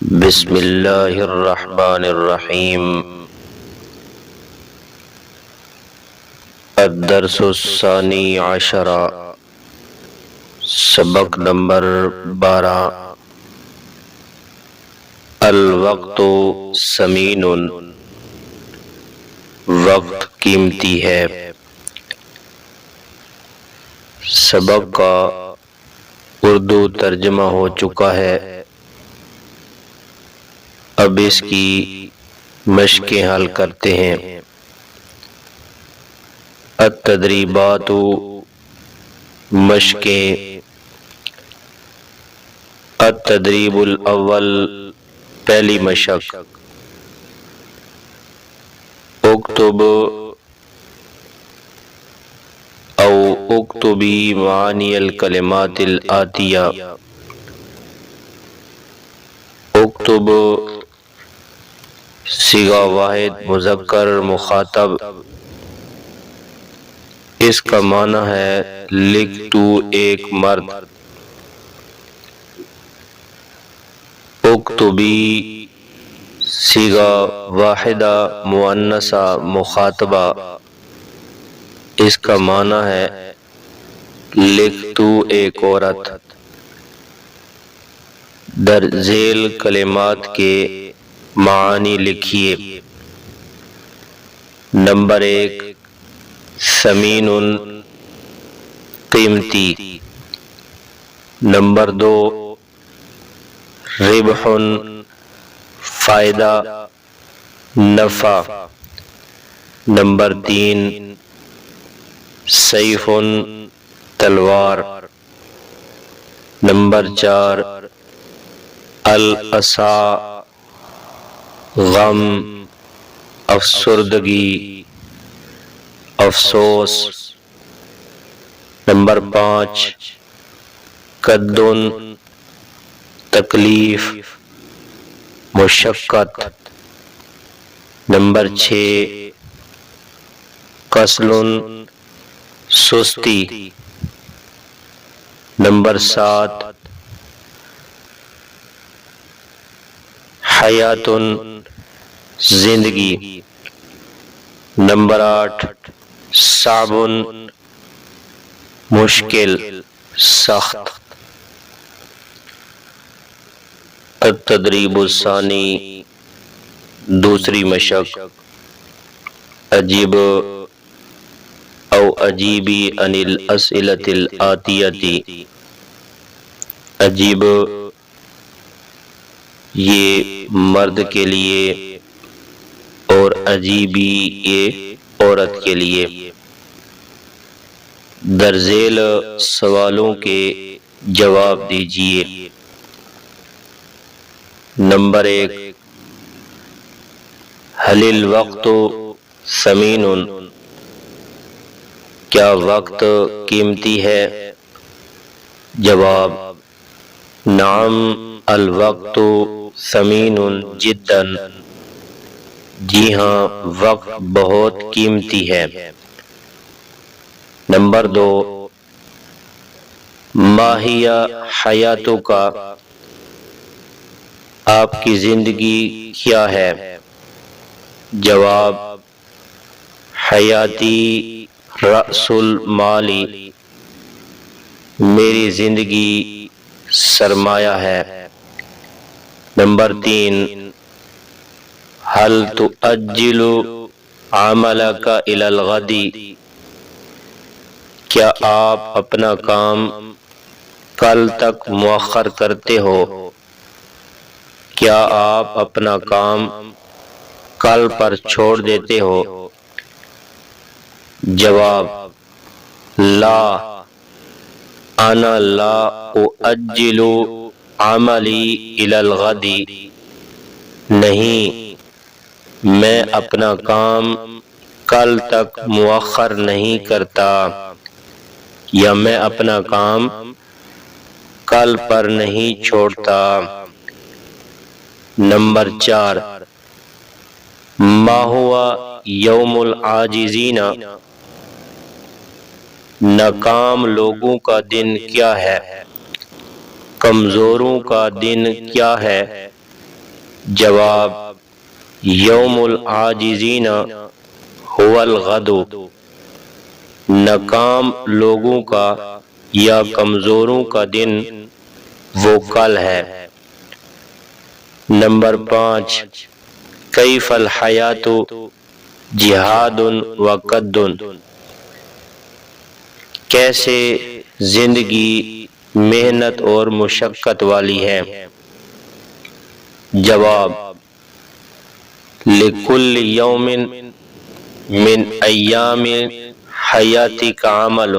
بسم اللہ الرحمن الرحیم۔ الدرس الثانی عشر، سبق نمبر 12۔ الوقت ثمین، وقت قیمتی ہے۔ سبق کا اردو ترجمہ ہو چکا ہے، اب اس کی مشقیں حل کرتے ہیں۔ التدریبات، مشقیں۔ التدریب الاول، پہلی مشق۔ اکتب او اکتبی معانی الکلمات الآتیہ۔ اکتب صیغہ واحد مذکر مخاطب، اس کا معنی ہے لکھ تو ایک مرد۔ اکتبی صیغہ واحدہ مؤنثہ مخاطبہ، اس کا معنی ہے لکھ تو ایک عورت۔ در ذیل کلمات کے معانی لکھیے۔ نمبر 1، ثمین، قیمتی۔ نمبر 2، ربح، فائدہ، نفع۔ نمبر 3، سیف، تلوار۔ نمبر 4، الاسا، غم، افسردگی، افسوس۔ نمبر 5، قد، تکلیف، مشقت۔ نمبر 6، کسل، سستی۔ نمبر 7، حیات، زندگی۔ نمبر 8، صعب، مشکل، سخت۔ التدریب الثانی، دوسری مشق۔ اجب او اجیبی عن الاسئلۃ الآتیۃ۔ اجیب یہ مرد کے لیے اور اجیبی یہ عورت کے لیے۔ در ذیل سوالوں کے جواب دیجیے۔ نمبر 1، هل الوقت ثمین، کیا وقت قیمتی ہے؟ جواب، نعم الوقت ثمین جدا، جی ہاں وقت بہت قیمتی ہے۔ نمبر 2، ما ہی حیاتک، آپ کی زندگی کیا ہے؟ جواب، حیاتی رأس المال، میری زندگی سرمایہ ہے۔ نمبر 3، هل تؤجل عملک الی الغد، کیا آپ اپنا کام کل تک مؤخر کرتے ہو؟ کیا آپ اپنا کام کل پر چھوڑ دیتے ہو؟ جواب، لا، انا لا اؤجل عملی الی الغد، نہیں، میں اپنا کام کل تک مؤخر نہیں کرتا، یا میں اپنا کام کل پر نہیں چھوڑتا۔ نمبر 4، ما ہوا یوم العاجزین، ناکام لوگوں کا دن کیا ہے؟ کمزوروں کا دن کیا ہے؟ جواب: یوم العاجزین هو الغد، ناکام لوگوں کا یا کمزوروں کا دن وہ کل ہے۔ نمبر 5، کیف الحیات جہاد و قد، کیسے زندگی محنت اور مشقت والی ہے؟ جواب: لکل یوم من ایام حیاتک عمل،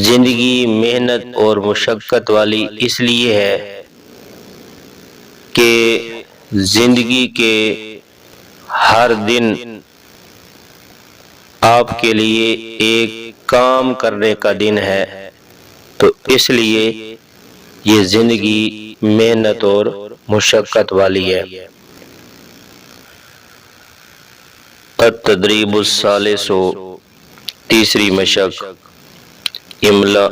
زندگی محنت اور مشقت والی اس لیے ہے کہ زندگی کے ہر دن آپ کے لیے ایک کام کرنے کا دن ہے، تو اس لیے یہ زندگی محنت اور مشقت والی ہے۔ التدریب الثالث، تیسری مشق، املا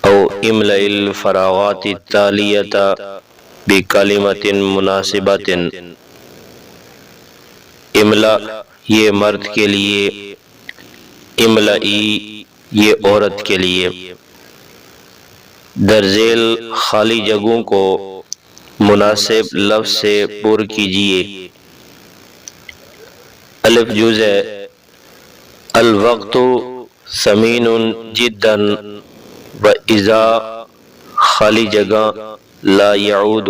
او املا الفراغات التالیۃ بکلمۃ مناسبۃ۔ املا یہ مرد کے لیے، املائی یہ عورت کے لیے۔ درذیل خالی جگہوں کو مناسب لفظ سے پر کیجیے۔ الف جزء الوقت ثمین جدا و اذا خالی جگہ لا یعود،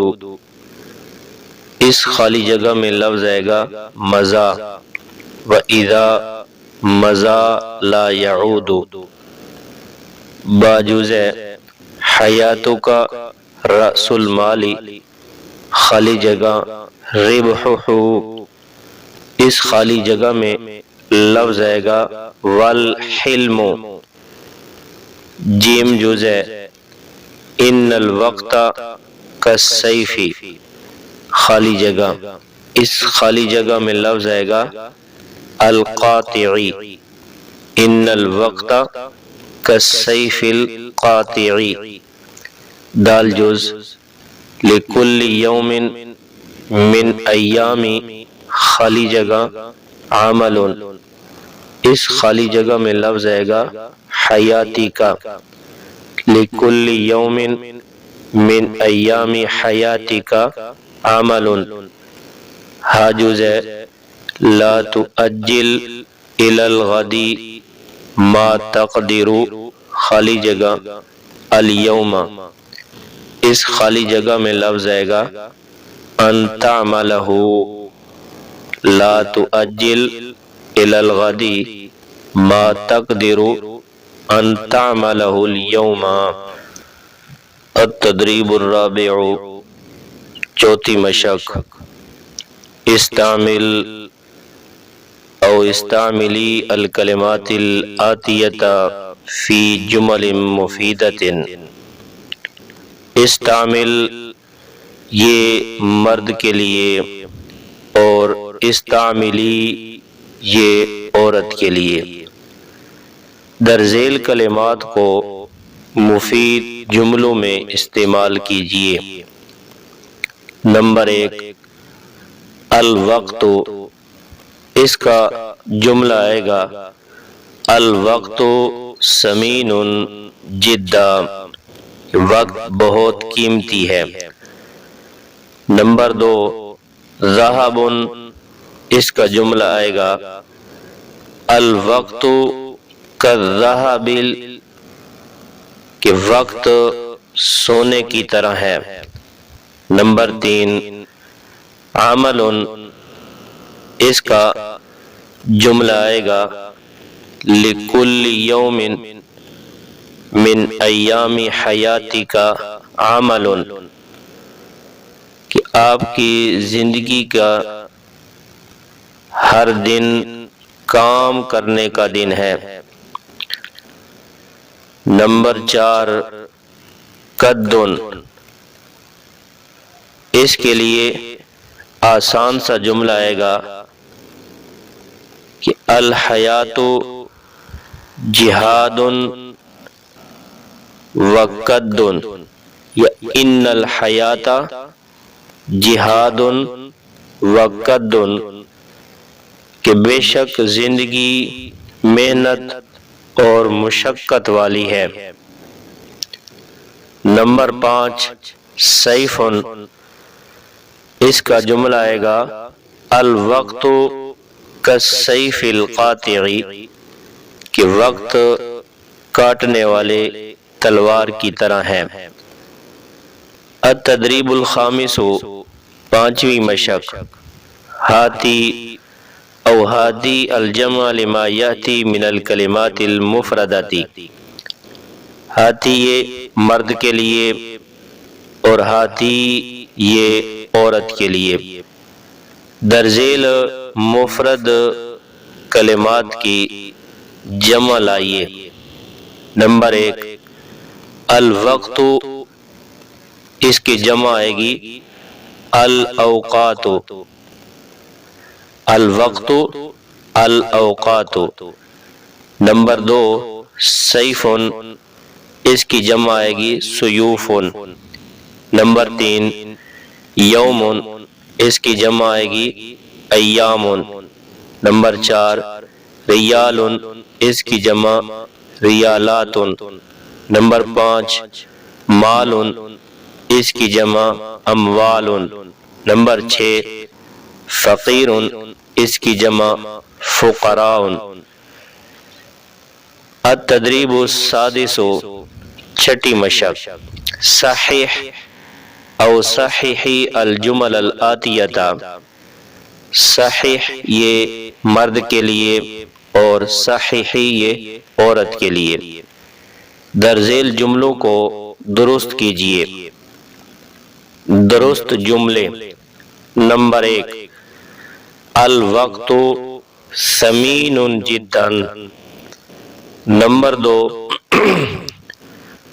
اس خالی جگہ میں لفظ آئے گا مزا، و اذا مزا لا یعود۔ با جزء حیاتک رأس المال، خالی جگہ ربحہ، اس خالی جگہ میں لفظ آئے گا والحلم۔ جیم جزء ان الوقت کالسیف، خالی جگہ، اس خالی جگہ میں لفظ آئے گا القاطعی، ان الوقت کالسیف القاطعی۔ دال جز لکل یوم من ایام، خالی جگہ عمل، اس خالی جگہ میں لفظ آئے گا حیاتی کا، لکل یوم من ایام حیاتی کا عمل۔ ہا جزء لا تؤجل الی الغد ما تقدر، خالی جگہ اليوم، اس خالی جگہ میں لفظ آئے گا ان تعملہ، لا تؤجل الی الغد ما تقدر ان تعملہ اليوم۔ التدریب الرابع، چوتھی مشق، استعمل او استعملی الکلمات الآتیۃ فی جمل مفیدۃ۔ استعمل یہ مرد کے لیے اور استعملی یہ عورت کے لیے۔ درذیل کلمات کو مفید جملوں میں استعمال کیجیے۔ نمبر 1، الوقت، اس کا جملہ آئے گا الوقت ثمین جدا، وقت بہت قیمتی ہے۔ نمبر 2، ذہب، اس کا جملہ آئے گا الوقت کالذہب، کہ وقت سونے کی طرح ہے۔ نمبر 3، عمل، اس کا جملہ آئے گا لکل یوم من ایام حیاتک عمل، کہ آپ کی زندگی کا ہر دن کام کرنے کا دن ہے۔ نمبر 4، قد، اس کے لیے آسان سا جملہ آئے گا کہ الحیات جہاد و قد، یا ان الحیات جہاد وقد، کہ بے شک زندگی محنت اور مشقت والی ہے۔ نمبر 5 سیف، اس کا جملہ آئے گا الوقت کالسیف القاطع، کہ وقت کاٹنے والے تلوار کی طرح ہے۔ التدریب الخامس، پانچویں مشق، ہاتی او ہادی الجمع لما یاتی من الکلمات المفرداتی، ہاتی یہ مرد کے لیے اور ہاتی یہ عورت کے لیے، درذیل مفرد کلمات کی جمع لائیے۔ نمبر 1 الوقت، اس کی جمع آئے گی الاوقات، الوقت الاوقات۔ نمبر 2 سیف، اس کی جمع آئے گی سیوف۔ نمبر 3 یوم، اس کی جمع آئے گی ایام۔ نمبر 4 ریال، اس کی جمع ریالات۔ نمبر 5 مال، اس کی جمع اموال۔ نمبر 6 فقیر، اس کی جمع فقراء۔ التدریب السادس، چھٹی مشق، صحیح او صحیحی الجمل الآتیہ، صحیح یہ مرد کے لیے اور صحیحی یہ عورت کے لیے، درذیل جملوں کو درست کیجیے۔ درست جملے۔ نمبر 1 الوقت ثمین جدا۔ نمبر 2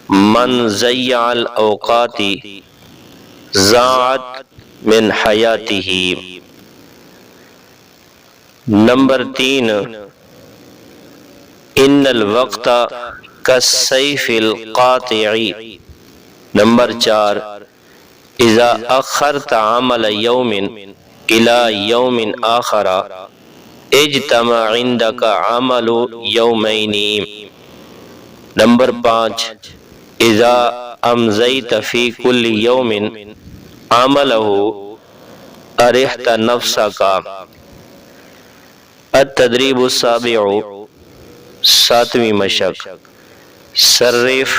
من ضیع الاوقات ضاعت من حیاتہ۔ نمبر 3 ان الوقت کالسیف القاطع۔ نمبر 4 اذا اخرت عمل یوم الى یوم آخر اجتمع عندك عمل یومین۔ نمبر 5 اذا امضیت فی کل یوم عمله ارحت نفسک۔ التدریب السابع، ساتویں مشق، صرف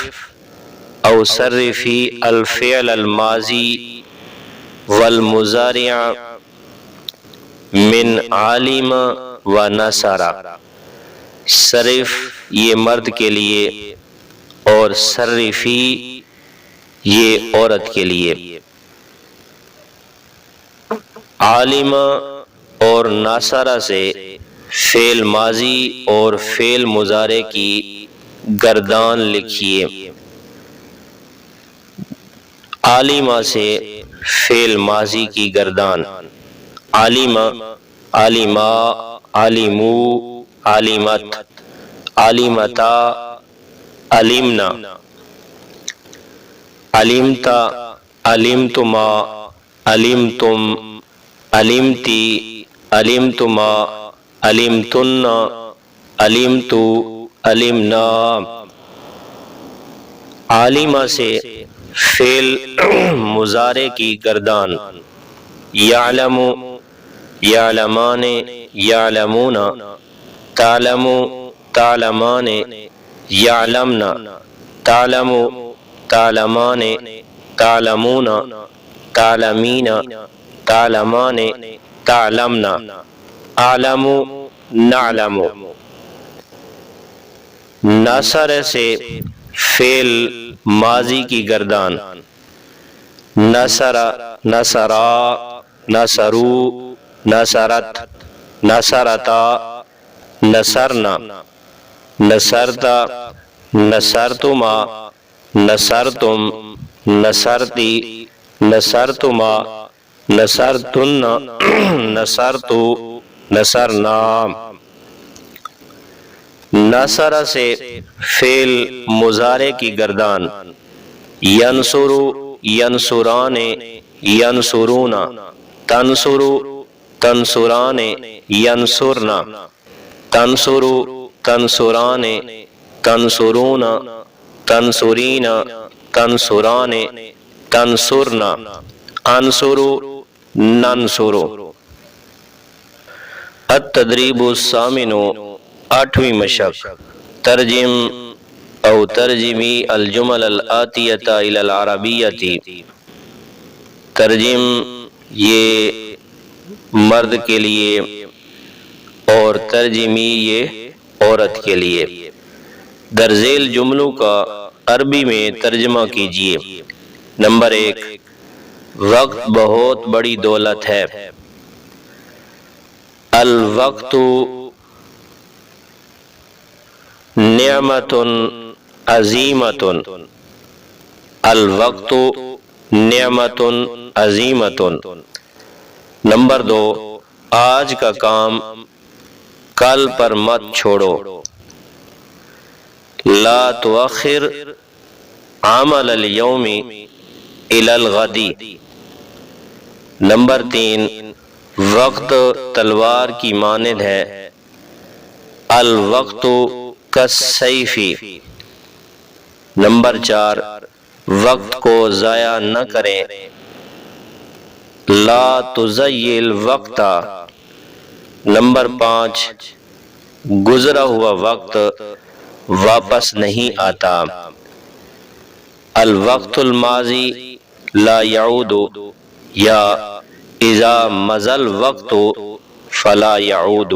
او صرفی الفعل الماضی والمضارع من علم و نصر۔ صرف یہ مرد کے لیے اور صرفی یہ عورت کے لیے، عالم اور ناصرہ سے فعل ماضی اور فعل مضارع کی گردان لکھیے۔ عالمہ سے فعل ماضی کی گردان، عالمہ، عالمہ، عالمو، عالمت، عالمتا، علمنا، علمتا، علمتما، علمتم، علمتی، علمتما، علمتن، علمتو، علمنا۔ عالمہ سے فعل مضارع کی گردان، یعلم، یعلمان، یعلمون، تعلم، تعلمان، یعلمن، تعلم، تعلمان، تعلمون، تعلمین، تعلمان، تعلمن، اعلم، نعلم۔ نصر سے فعل ماضی کی گردان، نصر، نصرا، نصرو، نصرت، نصرتا، نصرنا، نصرتا، نصرتما، نصرتم، نصرتی، نصرتما، نصرتن، نصرتو، نصرنا۔ نصر سے فعل مضارع کی گردان، ینصر ینصران ینصرون، تنصر تنصران ینصرن، تنصر تنصران تنصرون، تنصرین تنصران تنصرن، انصر ننصر۔ التدریب الثامن، آٹھویں مشق، ترجم او ترجمی الجمل الآتیۃ الی العربیۃ۔ ترجم یہ مرد کے لیے اور ترجمی یہ عورت کے لیے۔ در ذیل جملوں کا عربی میں ترجمہ کیجیے۔ نمبر 1، وقت بہت بڑی دولت ہے۔ الوقت نعمت عظیمت، الوقت نعمت عظیمت۔ نمبر 2، آج کا کام کل پر مت چھوڑو۔ لا تؤخر عمل اليوم الی الغد۔ نمبر 3، وقت تلوار کی مانند ہے۔ الوقت کالسیف۔ نمبر 4، وقت کو ضائع نہ کریں۔ لا تضیع الوقت۔ نمبر 5، گزرا ہوا وقت واپس نہیں آتا۔ الوقت الماضی لا یعود، یا اذا مضى الوقت فلا یعود۔